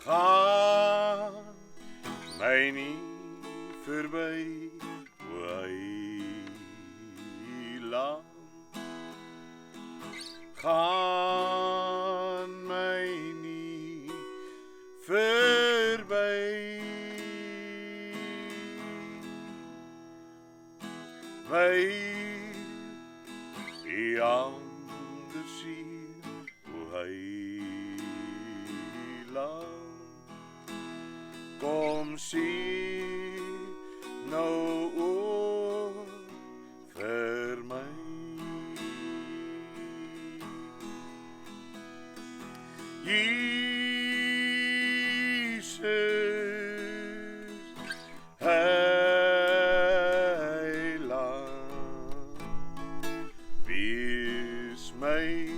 Ga mij niet voorbij, o heiland. Ga mij niet voorbij. Wij die anders zien, o heiland. Kom zie nou ook voor mij. Jezus, heiland, wees mij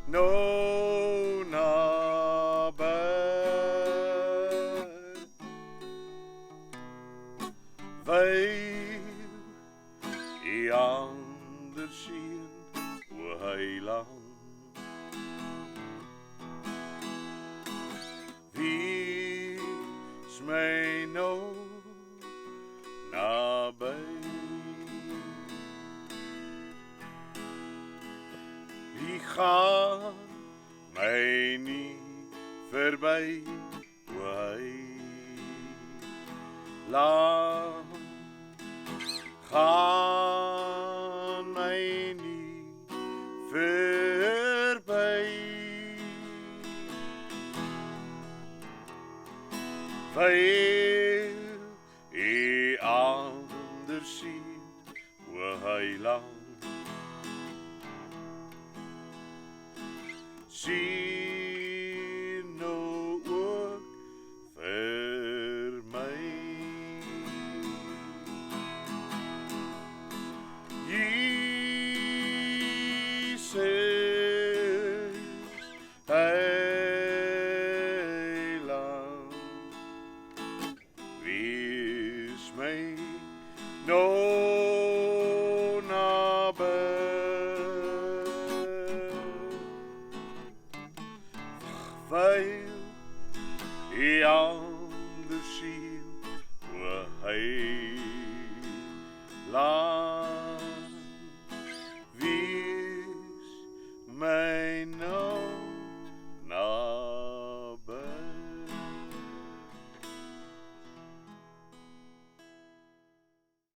nou nabij. Wij die anders zien, o heiland. Wees mij nou nabij. Wie gaat mij niet voorbij, o heiland. Ga mij niet voorbij. Wij die anders zien, o heiland. Zie nou ook voor mij. Jezus, heiland, wees mij nou nabij. Wij die anders zien, o heiland.